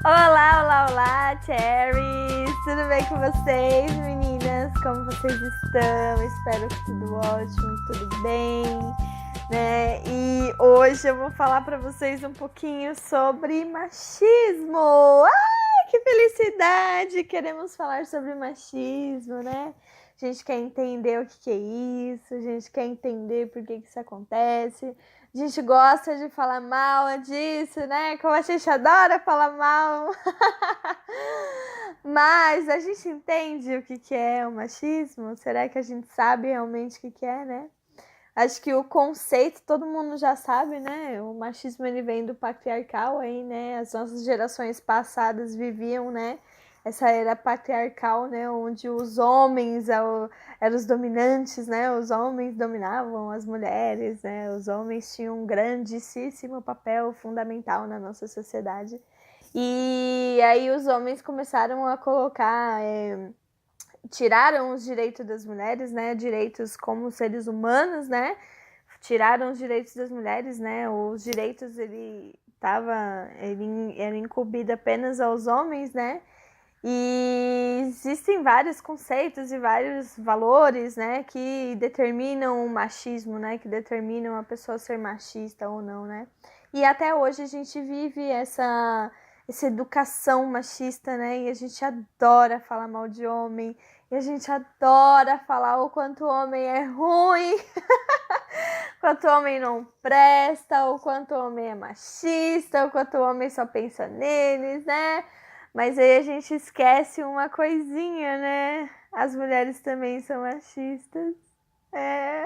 Olá, olá, olá, Cherries! Tudo bem com vocês, meninas? Como vocês estão? Espero que tudo ótimo, tudo bem, né? E hoje eu vou falar para vocês um pouquinho sobre machismo. Ai, que felicidade! Queremos falar sobre machismo, né? A gente quer entender o que é isso, a gente quer entender por que isso acontece. A gente gosta de falar mal disso, né? Como a gente adora falar mal. Mas a gente entende o que é o machismo? Será que a gente sabe realmente o que é, né? Acho que o conceito todo mundo já sabe, né? O machismo ele vem do patriarcal aí, né? As nossas gerações passadas viviam, né? Essa era patriarcal, né? Onde os homens eram os dominantes, né? Os homens dominavam as mulheres, né? Os homens tinham um grandíssimo papel fundamental na nossa sociedade. E aí os homens começaram a colocar tiraram os direitos das mulheres, né? Direitos como seres humanos, né? Tiraram os direitos das mulheres, né? Os direitos ele era incumbido apenas aos homens, né? E existem vários conceitos e vários valores, né, que determinam o machismo, né, que determinam a pessoa ser machista ou não, né? E até hoje a gente vive essa educação machista, né? E a gente adora falar mal de homem, e a gente adora falar o quanto o homem é ruim, quanto o homem não presta, o quanto o homem é machista, o quanto o homem só pensa neles, né? Mas aí a gente esquece uma coisinha, né? As mulheres também são machistas. É.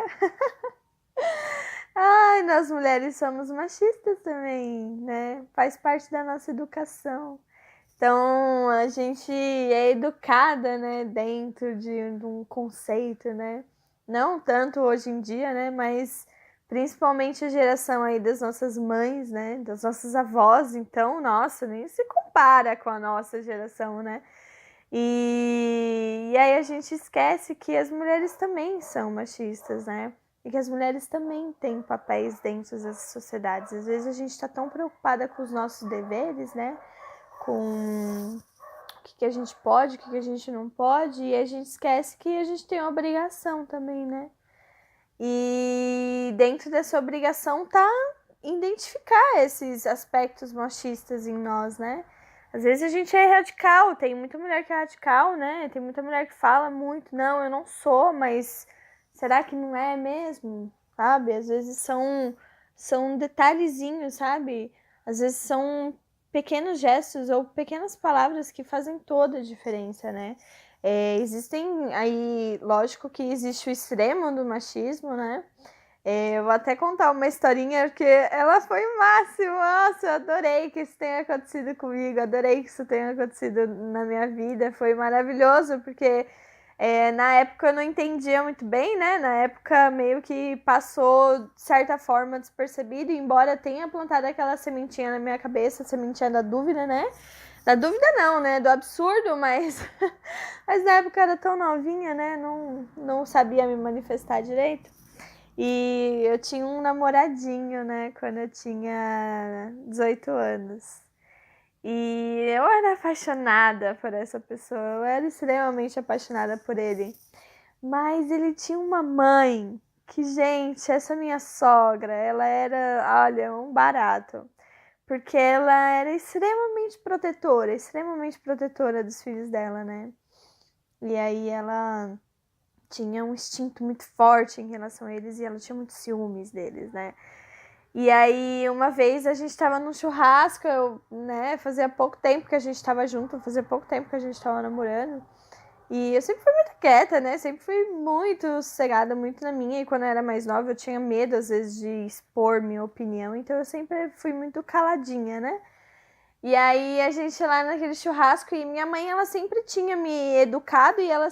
Ai, nós mulheres somos machistas também, né? Faz parte da nossa educação. Então, a gente é educada, né, dentro de um conceito, né? Não tanto hoje em dia, né, mas principalmente a geração aí das nossas mães, né, das nossas avós, então, nossa, nem se compara com a nossa geração, né? E aí a gente esquece que as mulheres também são machistas, né? E que as mulheres também têm papéis dentro das sociedades. Às vezes a gente está tão preocupada com os nossos deveres, né? Com o que a gente pode, o que a gente não pode, e a gente esquece que a gente tem uma obrigação também, né? E dentro dessa obrigação tá identificar esses aspectos machistas em nós, né? Às vezes a gente é radical, tem muita mulher que é radical, né? Tem muita mulher que fala muito, não, eu não sou, mas será que não é mesmo? Sabe? Às vezes são detalhezinhos, sabe? Às vezes são pequenos gestos ou pequenas palavras que fazem toda a diferença, né? Existem aí, lógico que existe o extremo do machismo, né? Eu vou até contar uma historinha, porque ela foi o máximo. Nossa, eu adorei que isso tenha acontecido comigo, adorei que isso tenha acontecido na minha vida. Foi maravilhoso, porque na época eu não entendia muito bem, né? Na época meio que passou, de certa forma, despercebido, embora tenha plantado aquela sementinha na minha cabeça, a sementinha da dúvida, né? Da dúvida não, né? Do absurdo, mas, mas na época eu era tão novinha, né? Não sabia me manifestar direito. E eu tinha um namoradinho, né, quando eu tinha 18 anos. E eu era apaixonada por essa pessoa, eu era extremamente apaixonada por ele. Mas ele tinha uma mãe que, gente, essa minha sogra, ela era, olha, um barato. Porque ela era extremamente protetora dos filhos dela, né? E aí ela tinha um instinto muito forte em relação a eles e ela tinha muitos ciúmes deles, né? E aí, uma vez a gente tava num churrasco, né? Fazia pouco tempo que a gente tava junto, fazia pouco tempo que a gente tava namorando. E eu sempre fui muito quieta, né? Sempre fui muito sossegada, muito na minha. E quando eu era mais nova, eu tinha medo, às vezes, de expor minha opinião. Então eu sempre fui muito caladinha, né? E aí a gente lá naquele churrasco e minha mãe ela sempre tinha me educado e eu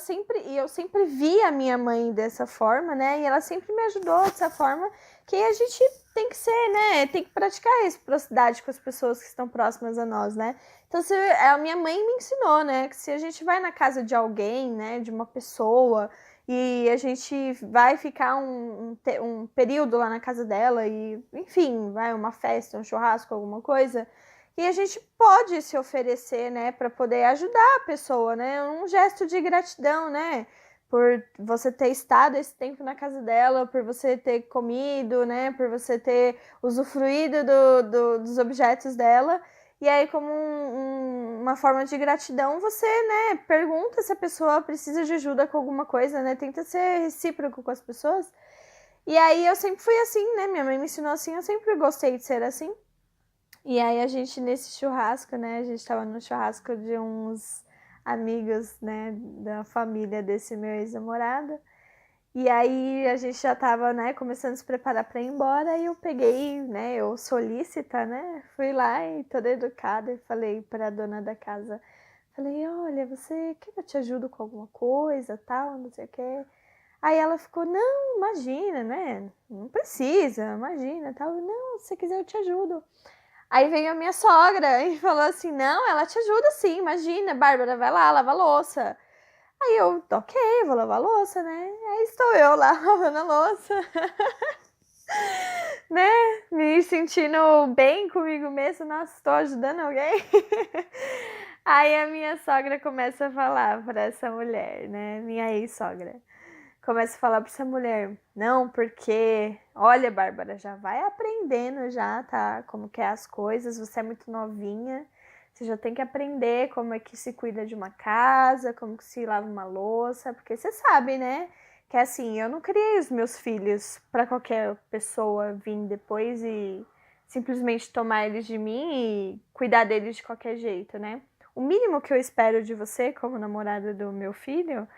sempre via a minha mãe dessa forma, né? E ela sempre me ajudou dessa forma que a gente tem que ser, né? Tem que praticar a reciprocidade com as pessoas que estão próximas a nós, né? Então a minha mãe me ensinou, né? Que se a gente vai na casa de alguém, né? De uma pessoa e a gente vai ficar um período lá na casa dela e, enfim, vai uma festa, um churrasco, alguma coisa E a gente pode se oferecer, né, para poder ajudar a pessoa, né? Um gesto de gratidão, né? Por você ter estado esse tempo na casa dela, por você ter comido, né? Por você ter usufruído dos objetos dela. E aí, como uma forma de gratidão, você, né, pergunta se a pessoa precisa de ajuda com alguma coisa, né? Tenta ser recíproco com as pessoas. E aí eu sempre fui assim, né? Minha mãe me ensinou assim, eu sempre gostei de ser assim. E aí a gente nesse churrasco, né? A gente tava no churrasco de uns amigos, né? Da família desse meu ex-namorado. E aí a gente já tava, né? Começando a se preparar pra ir embora. E eu peguei, né? Eu solícita, né? Fui lá e toda educada e falei pra dona da casa. Falei, olha, você quer que eu te ajudo com alguma coisa, tal, não sei o quê. Aí ela ficou, não, imagina, né? Não precisa, imagina, tal. Não, se você quiser eu te ajudo. Aí veio a minha sogra e falou assim: não, ela te ajuda sim, imagina, Bárbara, vai lá, lava a louça. Aí eu, ok, vou lavar a louça, né? Aí estou eu lá lavando a louça, né? Me sentindo bem comigo mesmo, nossa, estou ajudando alguém. Aí a minha sogra começa a falar para essa mulher, né? Minha ex-sogra. Começa a falar para essa mulher, não, porque, olha, Bárbara, já vai aprendendo já, tá? Como que é as coisas, você é muito novinha, você já tem que aprender como é que se cuida de uma casa, como que se lava uma louça, porque você sabe, né? Que assim, eu não criei os meus filhos para qualquer pessoa vir depois e simplesmente tomar eles de mim e cuidar deles de qualquer jeito, né? O mínimo que eu espero de você, como namorada do meu filho,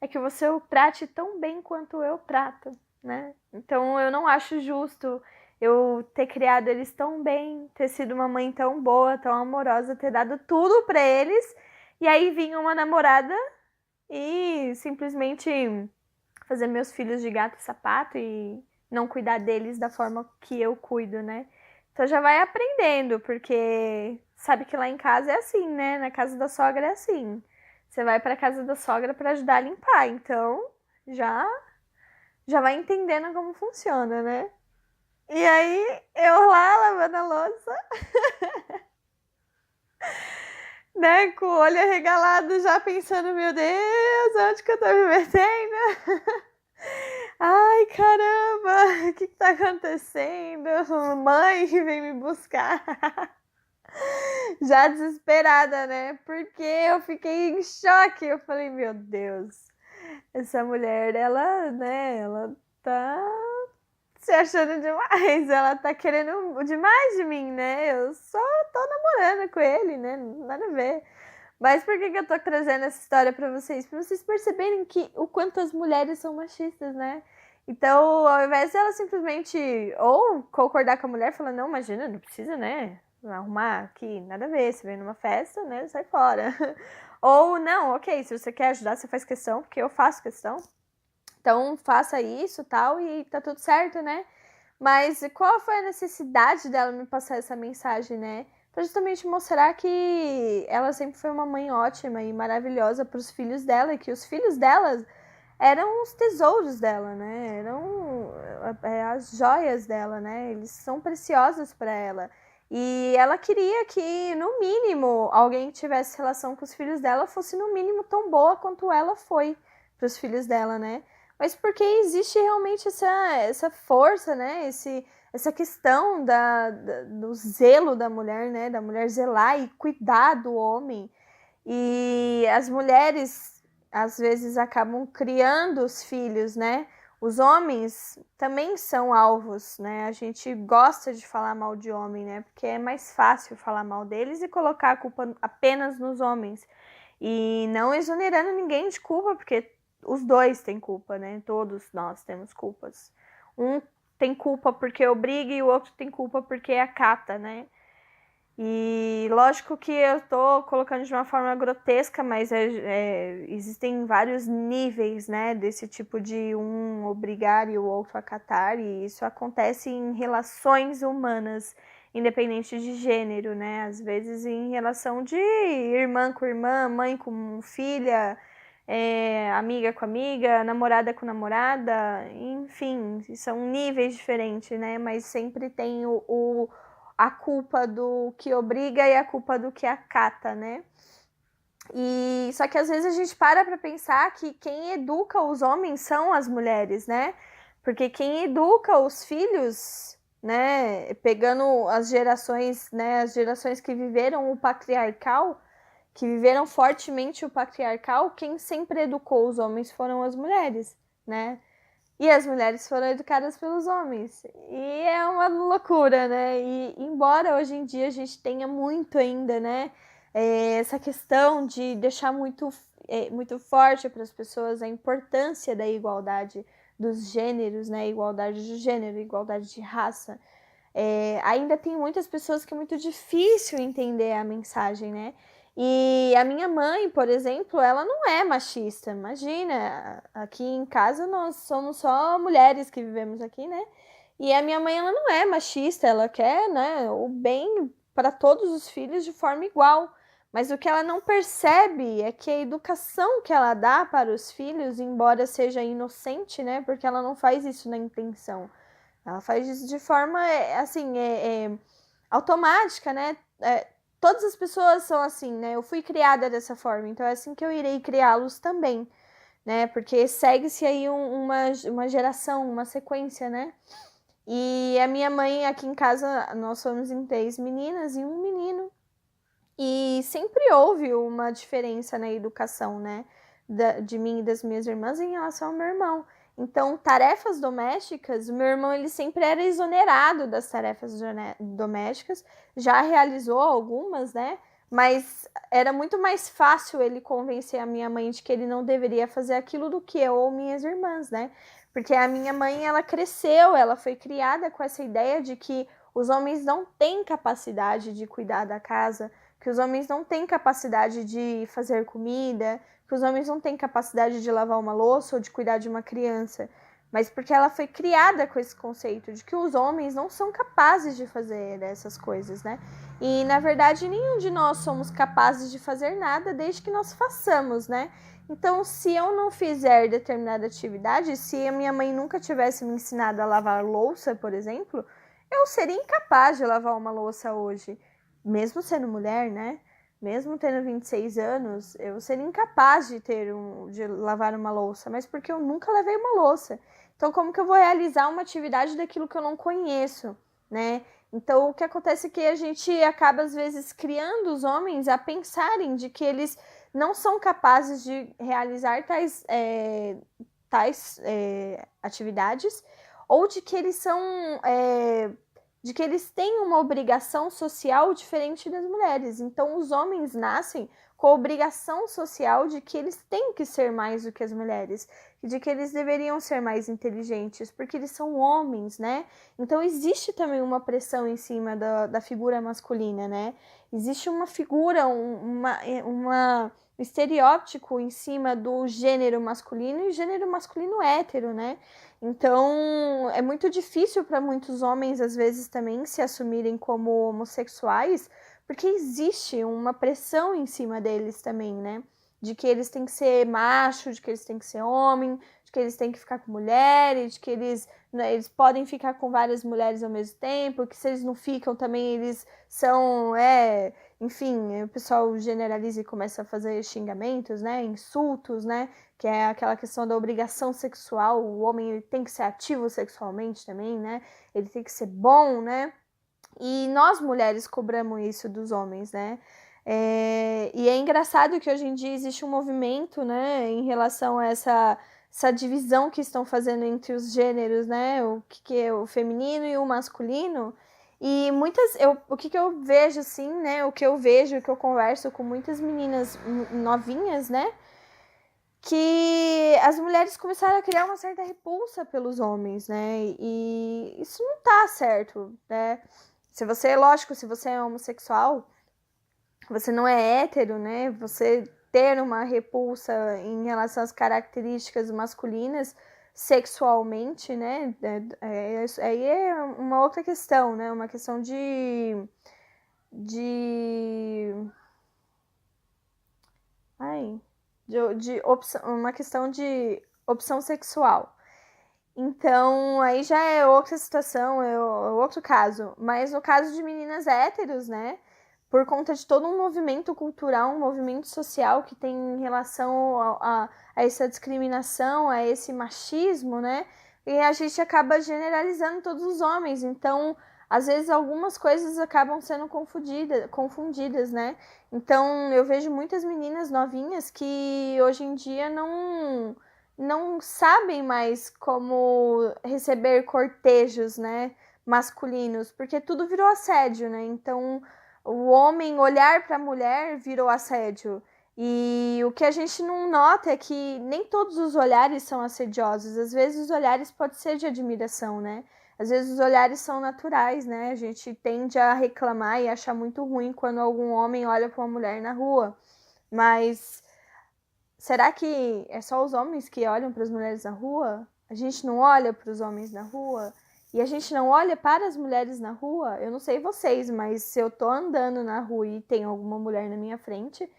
é que você o trate tão bem quanto eu trato, né? Então eu não acho justo eu ter criado eles tão bem, ter sido uma mãe tão boa, tão amorosa, ter dado tudo pra eles, e aí vinha uma namorada e simplesmente fazer meus filhos de gato e sapato e não cuidar deles da forma que eu cuido, né? Então já vai aprendendo, porque sabe que lá em casa é assim, né? Na casa da sogra é assim. Você vai para casa da sogra para ajudar a limpar, então já já vai entendendo como funciona, né? E aí eu lá lavando a louça, né, com o olho arregalado, já pensando, meu Deus, onde que eu tô me metendo? Ai, caramba, o que tá acontecendo? Mãe vem me buscar. Já desesperada, né? Porque eu fiquei em choque. Eu falei, meu Deus, essa mulher, ela, né, ela tá se achando demais. Ela tá querendo demais de mim, né? Eu só tô namorando com ele, né? Nada a ver. Mas por que eu tô trazendo essa história pra vocês? Pra vocês perceberem que o quanto as mulheres são machistas, né? Então, ao invés dela simplesmente ou concordar com a mulher, falar, não, imagina, não precisa, né? Arrumar aqui, nada a ver, você vem numa festa, né? Sai fora. Ou não, ok, se você quer ajudar, você faz questão, porque eu faço questão. Então, faça isso tal, e tá tudo certo, né? Mas qual foi a necessidade dela me passar essa mensagem, né? Pra justamente mostrar que ela sempre foi uma mãe ótima e maravilhosa para os filhos dela, e que os filhos dela eram os tesouros dela, né? Eram as joias dela, né? Eles são preciosos para ela. E ela queria que, no mínimo, alguém que tivesse relação com os filhos dela fosse, no mínimo, tão boa quanto ela foi para os filhos dela, né? Mas porque existe realmente essa força, né? Essa questão do zelo da mulher, né? Da mulher zelar e cuidar do homem. E as mulheres, às vezes, acabam criando os filhos, né? Os homens também são alvos, né? A gente gosta de falar mal de homem, né? Porque é mais fácil falar mal deles e colocar a culpa apenas nos homens. E não exonerando ninguém de culpa, porque os dois têm culpa, né? Todos nós temos culpas. Um tem culpa porque obriga e o outro tem culpa porque acata, né? E lógico que eu tô colocando de uma forma grotesca, mas existem vários níveis, né, desse tipo de um obrigar e o outro acatar, e isso acontece em relações humanas, independente de gênero, né? Às vezes em relação de irmã com irmã, mãe com filha, amiga com amiga, namorada com namorada, enfim, são níveis diferentes, né? Mas sempre tem a culpa do que obriga e a culpa do que acata, né? E só que às vezes a gente para pensar que quem educa os homens são as mulheres, né? Porque quem educa os filhos, né, pegando as gerações, né, as gerações que viveram o patriarcal, que viveram fortemente o patriarcal, quem sempre educou os homens foram as mulheres, né? E as mulheres foram educadas pelos homens. E é uma loucura, né? E embora hoje em dia a gente tenha muito ainda, né? Essa questão de deixar muito forte para as pessoas a importância da igualdade dos gêneros, né? Igualdade de gênero, igualdade de raça. Ainda tem muitas pessoas que é muito difícil entender a mensagem, né? E a minha mãe, por exemplo, ela não é machista. Imagina, aqui em casa nós somos só mulheres que vivemos aqui, né? E a minha mãe, ela não é machista, ela quer, né, o bem para todos os filhos de forma igual. Mas o que ela não percebe é que a educação que ela dá para os filhos, embora seja inocente, né? Porque ela não faz isso na intenção. Ela faz isso de forma, assim, automática, né? Todas as pessoas são assim, né? Eu fui criada dessa forma, então é assim que eu irei criá-los também, né? Porque segue-se aí uma geração, uma sequência, né? E a minha mãe, aqui em casa, nós somos em 3 meninas e um menino. E sempre houve uma diferença na educação, né? De mim e das minhas irmãs em relação ao meu irmão. Então, tarefas domésticas, o meu irmão ele sempre era exonerado das tarefas domésticas, já realizou algumas, né? Mas era muito mais fácil ele convencer a minha mãe de que ele não deveria fazer aquilo do que eu ou minhas irmãs, né? Porque a minha mãe, ela cresceu, ela foi criada com essa ideia de que os homens não têm capacidade de cuidar da casa, que os homens não têm capacidade de fazer comida, que os homens não têm capacidade de lavar uma louça ou de cuidar de uma criança, mas porque ela foi criada com esse conceito de que os homens não são capazes de fazer essas coisas, né? E na verdade nenhum de nós somos capazes de fazer nada desde que nós façamos, né? Então, se eu não fizer determinada atividade, se a minha mãe nunca tivesse me ensinado a lavar louça, por exemplo, eu seria incapaz de lavar uma louça hoje. Mesmo sendo mulher, né? Mesmo tendo 26 anos, eu seria incapaz de lavar uma louça, mas porque eu nunca lavei uma louça. Então, como que eu vou realizar uma atividade daquilo que eu não conheço, né? Então, o que acontece é que a gente acaba, às vezes, criando os homens a pensarem de que eles não são capazes de realizar tais atividades, ou de que eles são de que eles têm uma obrigação social diferente das mulheres. Então, os homens nascem com a obrigação social de que eles têm que ser mais do que as mulheres, de que eles deveriam ser mais inteligentes, porque eles são homens, né? Então, existe também uma pressão em cima da figura masculina, né? Existe uma figura, um estereótipo em cima do gênero masculino e gênero masculino hétero, né? Então, é muito difícil para muitos homens, às vezes, também se assumirem como homossexuais, porque existe uma pressão em cima deles também, né? De que eles têm que ser macho, de que eles têm que ser homem, de que eles têm que ficar com mulheres, de que eles podem ficar com várias mulheres ao mesmo tempo, que se eles não ficam também, eles são, enfim, o pessoal generaliza e começa a fazer xingamentos, né? Insultos, né? Que é aquela questão da obrigação sexual, o homem ele tem que ser ativo sexualmente também, né? Ele tem que ser bom, né? E nós mulheres cobramos isso dos homens, né? E é engraçado que hoje em dia existe um movimento, né, em relação a essa divisão que estão fazendo entre os gêneros, né? O que é o feminino e o masculino. E o que eu vejo assim, né? O que eu vejo, o que eu converso com muitas meninas novinhas, né? Que as mulheres começaram a criar uma certa repulsa pelos homens, né? E isso não tá certo, né? Lógico, se você é homossexual, você não é hétero, né? Você ter uma repulsa em relação às características masculinas sexualmente, né? Aí é uma outra questão, né? Uma questão de ai, uma questão de opção sexual. Então, aí já é outra situação, é outro caso. Mas no caso de meninas héteros, né? Por conta de todo um movimento cultural, um movimento social que tem em relação a essa discriminação, a esse machismo, né? E a gente acaba generalizando todos os homens. Então, às vezes, algumas coisas acabam sendo confundidas, né? Então, eu vejo muitas meninas novinhas que hoje em dia não sabem mais como receber cortejos, né, masculinos, porque tudo virou assédio, né? Então, o homem olhar para a mulher virou assédio. E o que a gente não nota é que nem todos os olhares são assediosos. Às vezes os olhares podem ser de admiração, né? Às vezes os olhares são naturais, né? A gente tende a reclamar e achar muito ruim quando algum homem olha para uma mulher na rua. Mas será que é só os homens que olham para as mulheres na rua? A gente não olha para os homens na rua? E a gente não olha para as mulheres na rua? Eu não sei vocês, mas se eu tô andando na rua e tem alguma mulher na minha frente,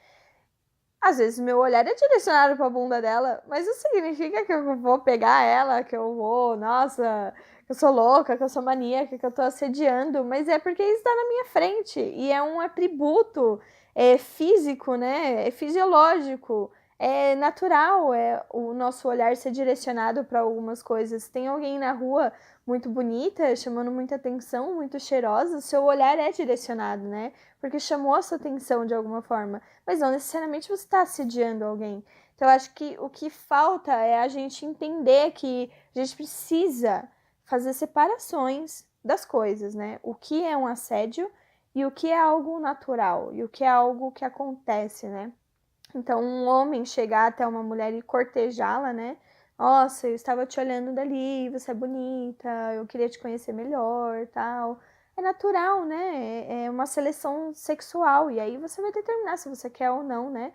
às vezes meu olhar é direcionado para a bunda dela, mas isso significa que eu vou pegar ela, que eu vou, nossa, que eu sou louca, que eu sou maníaca, que eu tô assediando, mas é porque está na minha frente e é um atributo físico, né? É fisiológico, é natural, é o nosso olhar ser direcionado para algumas coisas. Tem alguém na rua muito bonita, chamando muita atenção, muito cheirosa, seu olhar é direcionado, né? Porque chamou a sua atenção de alguma forma, mas não necessariamente você está assediando alguém. Então, eu acho que o que falta é a gente entender que a gente precisa fazer separações das coisas, né? O que é um assédio e o que é algo natural, e o que é algo que acontece, né? Então, um homem chegar até uma mulher e cortejá-la, né? Nossa, eu estava te olhando dali, você é bonita, eu queria te conhecer melhor, tal. É natural, né? É uma seleção sexual, e aí você vai determinar se você quer ou não, né?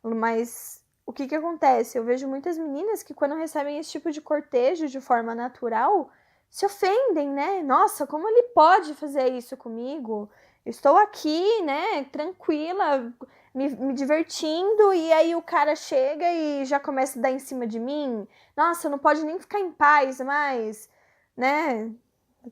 Mas o que que acontece? Eu vejo muitas meninas que quando recebem esse tipo de cortejo de forma natural, se ofendem, né? Nossa, como ele pode fazer isso comigo? Eu estou aqui, né, tranquila, me divertindo, e aí o cara chega e já começa a dar em cima de mim. Nossa, não pode nem ficar em paz mais, né?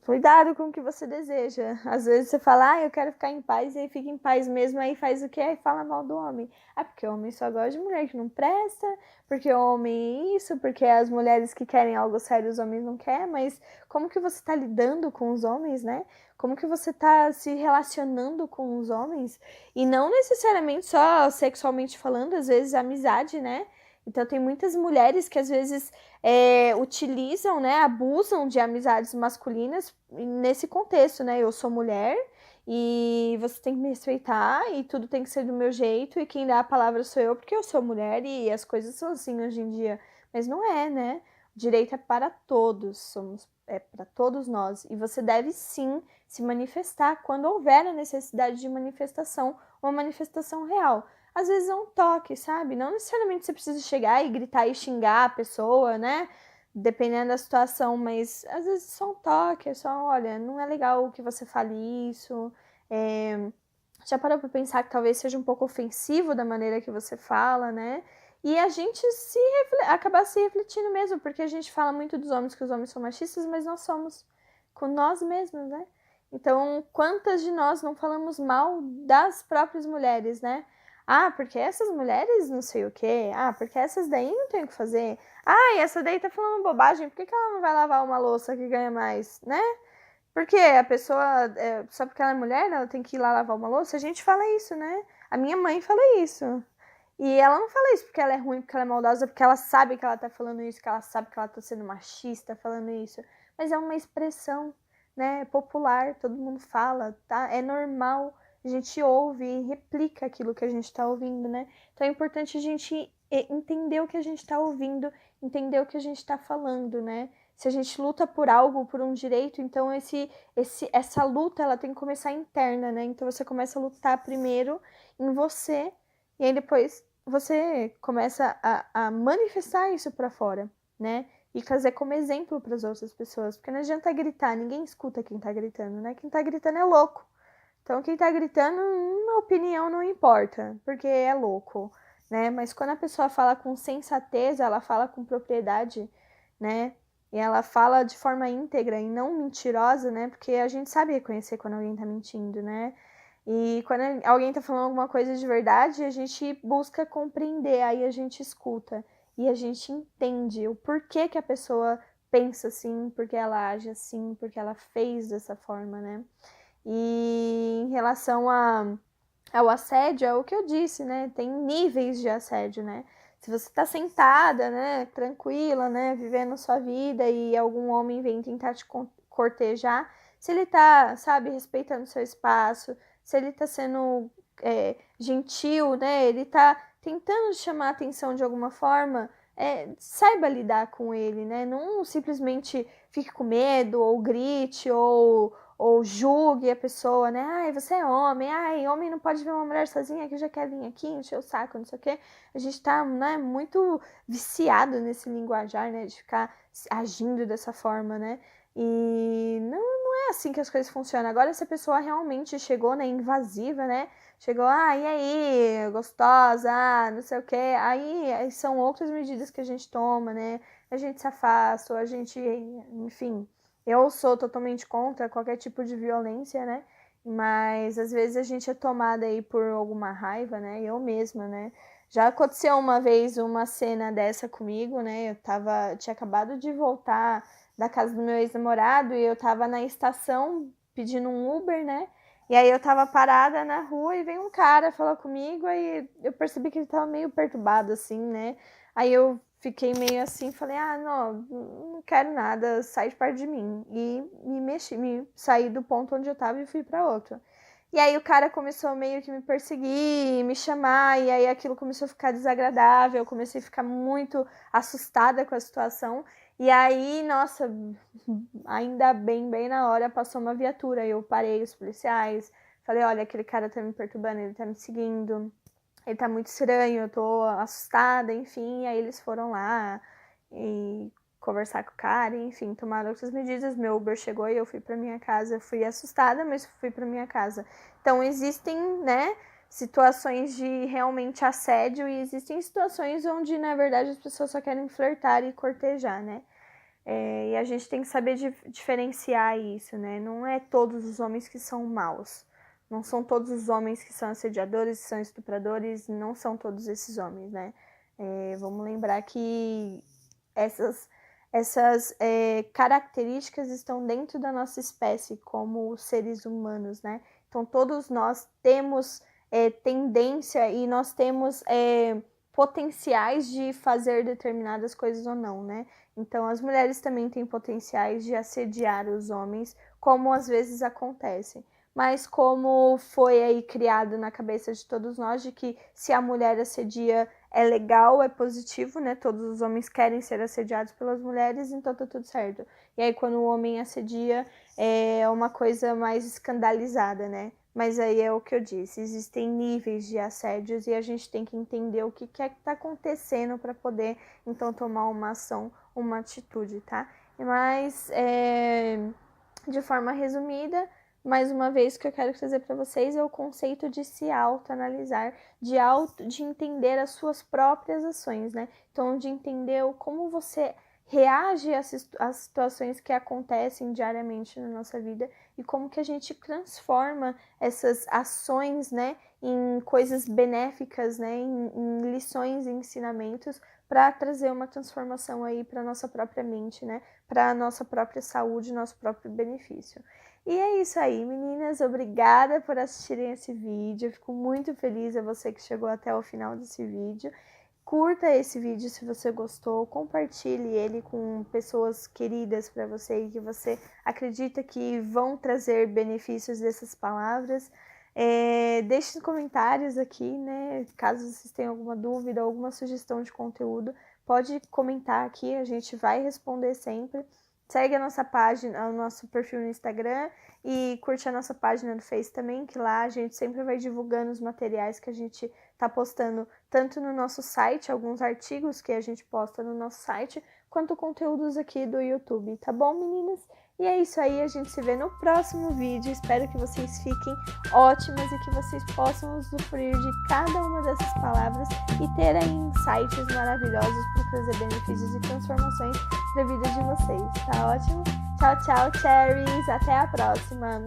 Cuidado com o que você deseja. Às vezes você fala, eu quero ficar em paz, e aí fica em paz mesmo, aí faz o quê? Aí fala mal do homem. Ah, porque o homem só gosta de mulher que não presta, porque o homem é isso, porque as mulheres que querem algo sério, os homens não querem, mas como que você tá lidando com os homens, né? Como que você tá se relacionando com os homens? E não necessariamente só sexualmente falando, às vezes amizade, né? Então tem muitas mulheres que às vezes utilizam, né, abusam de amizades masculinas nesse contexto, né? Eu sou mulher e você tem que me respeitar e tudo tem que ser do meu jeito e quem dá a palavra sou eu porque eu sou mulher e as coisas são assim hoje em dia. Mas não é, né? O direito é para todos, é para todos nós e você deve sim se manifestar quando houver a necessidade de manifestação, uma manifestação real. Às vezes é um toque, sabe? Não necessariamente você precisa chegar e gritar e xingar a pessoa, né? Dependendo da situação, mas às vezes é só um toque, é só, olha, não é legal que você fale isso. Já parou pra pensar que talvez seja um pouco ofensivo da maneira que você fala, né? E a gente acabar se refletindo mesmo, porque a gente fala muito dos homens que os homens são machistas, mas nós somos com nós mesmos, né? Então, quantas de nós não falamos mal das próprias mulheres, né? Ah, porque essas mulheres não sei o quê. Ah, porque essas daí não tem o que fazer. Ah, e essa daí tá falando bobagem. Por que que ela não vai lavar uma louça que ganha mais, né? Porque a pessoa, só porque ela é mulher, ela tem que ir lá lavar uma louça. A gente fala isso, né? A minha mãe fala isso. E ela não fala isso porque ela é ruim, porque ela é maldosa, porque ela sabe que ela tá falando isso, que ela sabe que ela tá sendo machista falando isso. Mas é uma expressão, né? É popular, todo mundo fala, tá? É normal. A gente ouve e replica aquilo que a gente tá ouvindo, né? Então é importante a gente entender o que a gente tá ouvindo, entender o que a gente tá falando, né? Se a gente luta por algo, por um direito, então essa luta ela tem que começar interna, né? Então você começa a lutar primeiro em você e aí depois você começa a manifestar isso para fora, né? E trazer como exemplo para as outras pessoas, porque não adianta gritar, ninguém escuta quem tá gritando, né? Quem tá gritando é louco. Então quem tá gritando, na opinião não importa, porque é louco, né? Mas quando a pessoa fala com sensatez, ela fala com propriedade, né? e ela fala de forma íntegra e não mentirosa, né? Porque a gente sabe reconhecer quando alguém tá mentindo, né? E quando alguém tá falando alguma coisa de verdade, a gente busca compreender, aí a gente escuta e a gente entende o porquê que a pessoa pensa assim, porque ela age assim, porque ela fez dessa forma, né? E em relação ao assédio, é o que eu disse, né? Tem níveis de assédio, né? Se você tá sentada, né, tranquila, né, vivendo sua vida e algum homem vem tentar te cortejar, se ele tá, sabe, respeitando seu espaço, se ele tá sendo gentil, né, ele tá tentando chamar a atenção de alguma forma, saiba lidar com ele, né? Não simplesmente fique com medo, ou grite, ou julgue a pessoa, né? Ai, você é homem, ai, homem não pode ver uma mulher sozinha que já quer vir aqui, encher o saco, não sei o quê. A gente tá, né, muito viciado nesse linguajar, né? De ficar agindo dessa forma, né? E não é assim que as coisas funcionam. Agora, se a pessoa realmente chegou, né, invasiva, né? Chegou, e aí, gostosa, não sei o quê. Aí são outras medidas que a gente toma, né? A gente se afasta, ou a gente, enfim. Eu sou totalmente contra qualquer tipo de violência, né? Mas às vezes a gente é tomada aí por alguma raiva, né? Eu mesma, né? Já aconteceu uma vez uma cena dessa comigo, né? Tinha acabado de voltar da casa do meu ex-namorado e eu tava na estação pedindo um Uber, né? E aí eu tava parada na rua e veio um cara falar comigo, aí eu percebi que ele tava meio perturbado, assim, né? Aí eu fiquei meio assim, falei, não quero nada, sai de perto de mim. E saí do ponto onde eu tava e fui pra outro. E aí o cara começou meio que me perseguir, me chamar, e aí aquilo começou a ficar desagradável, eu comecei a ficar muito assustada com a situação. E aí, nossa, ainda bem na hora passou uma viatura, eu parei os policiais, falei, olha, aquele cara tá me perturbando, ele tá me seguindo, ele tá muito estranho, eu tô assustada, enfim. Aí eles foram lá e conversar com o cara, enfim, tomaram outras medidas. Meu Uber chegou e eu fui pra minha casa. Eu fui assustada, mas fui pra minha casa. Então existem, né, situações de realmente assédio e existem situações onde, na verdade, as pessoas só querem flertar e cortejar, né? E a gente tem que saber diferenciar isso, né? Não é todos os homens que são maus. Não são todos os homens que são assediadores, que são estupradores, não são todos esses homens, né? Vamos lembrar que essas características estão dentro da nossa espécie como seres humanos, né? Então todos nós temos tendência e nós temos potenciais de fazer determinadas coisas ou não, né? Então as mulheres também têm potenciais de assediar os homens, como às vezes acontece. Mas como foi aí criado na cabeça de todos nós de que se a mulher assedia é legal, é positivo, né? Todos os homens querem ser assediados pelas mulheres, então tá tudo certo. E aí quando o homem assedia é uma coisa mais escandalizada, né? Mas aí é o que eu disse, existem níveis de assédios e a gente tem que entender o que é que tá acontecendo para poder então tomar uma ação, uma atitude, tá? Mas de forma resumida, mais uma vez, o que eu quero trazer para vocês é o conceito de se autoanalisar, de entender as suas próprias ações, né? Então, de entender como você reage às situações que acontecem diariamente na nossa vida e como que a gente transforma essas ações, né, em coisas benéficas, né, em lições e ensinamentos para trazer uma transformação aí para nossa própria mente, né, para a nossa própria saúde, nosso próprio benefício. E é isso aí, meninas. Obrigada por assistirem esse vídeo. Eu fico muito feliz a você que chegou até o final desse vídeo. Curta esse vídeo se você gostou, compartilhe ele com pessoas queridas para você e que você acredita que vão trazer benefícios dessas palavras. Deixe nos comentários aqui, né? Caso vocês tenham alguma dúvida, alguma sugestão de conteúdo, pode comentar aqui, a gente vai responder sempre. Segue a nossa página, o nosso perfil no Instagram e curte a nossa página no Face também, que lá a gente sempre vai divulgando os materiais que a gente tá postando tanto no nosso site, alguns artigos que a gente posta no nosso site, quanto conteúdos aqui do YouTube, tá bom, meninas? E é isso aí, a gente se vê no próximo vídeo. Espero que vocês fiquem ótimas e que vocês possam usufruir de cada uma dessas palavras e ter aí insights maravilhosos para trazer benefícios e transformações para a vida de vocês. Tá ótimo? Tchau, tchau, cherries! Até a próxima!